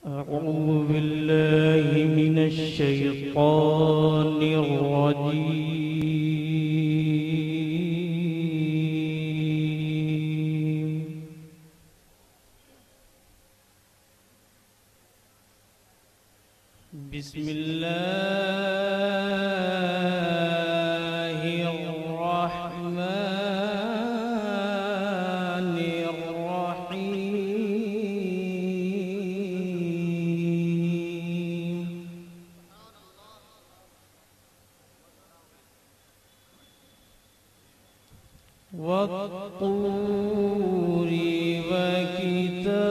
أعوذ بالله من الشيطان الرجيم. بسم الله الرحمن الرحيم. والطور وكتاب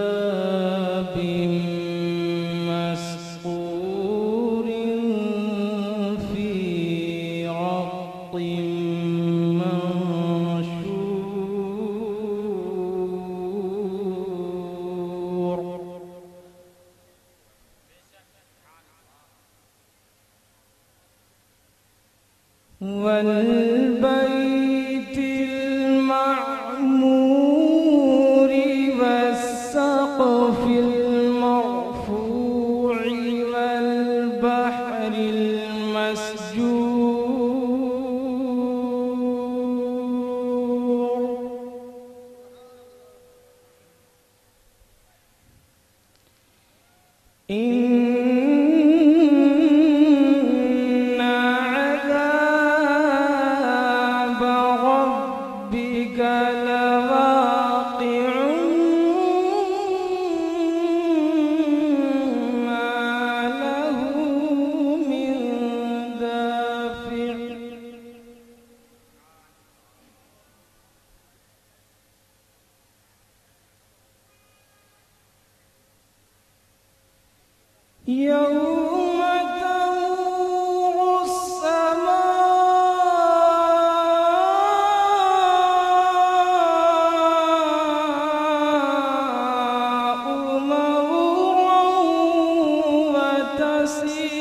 مسطور في رق منشور. والبيت المعمور والسقف المرفوع والبحر المسجور. إن عذاب ربك لواقع ما له من دافع. يوم تمور السماء مورا وتسير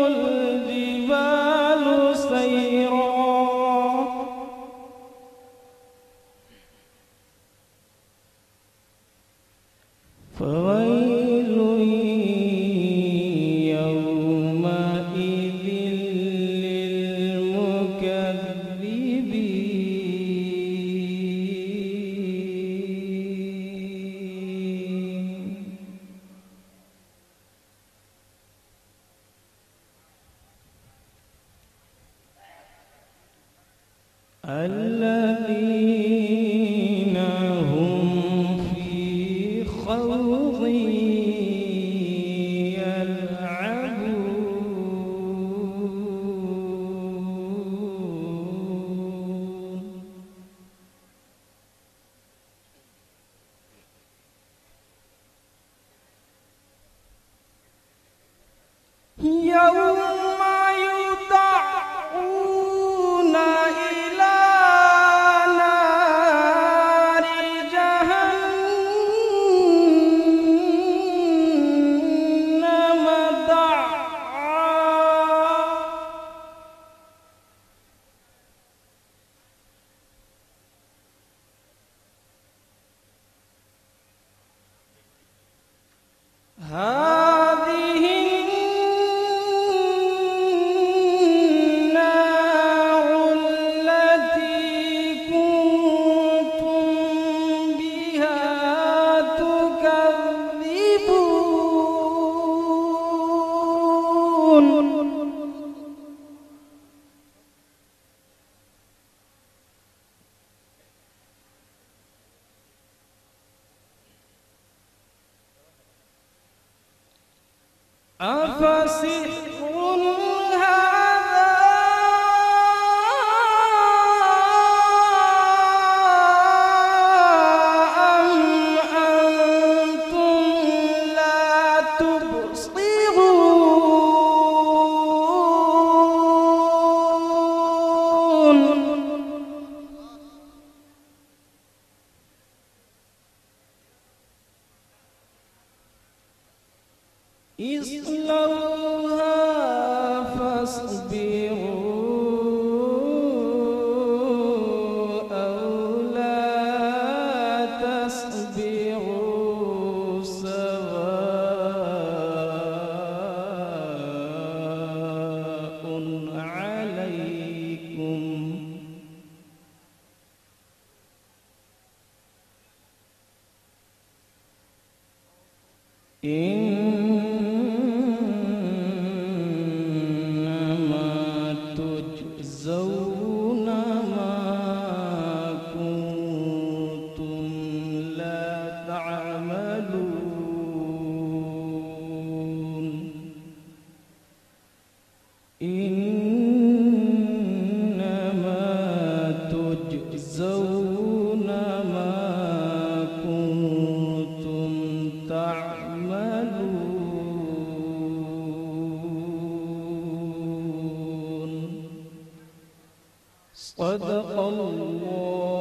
الجبال سيرا. فويل يومئذ للمكذبين. الذين هم في خوض يلعبون. يوم يدعون إلى نار جهنم دعا. هذه النار التي كنتم بها تكذبون. أفسحر هذا أم أنتم لا تبصرون. اصلوها فاصبروا أو لا تصبروا سواء إنما تجزون ما كنتم لا تعملون إنما تجزون ما كنتم تعملون صدق الله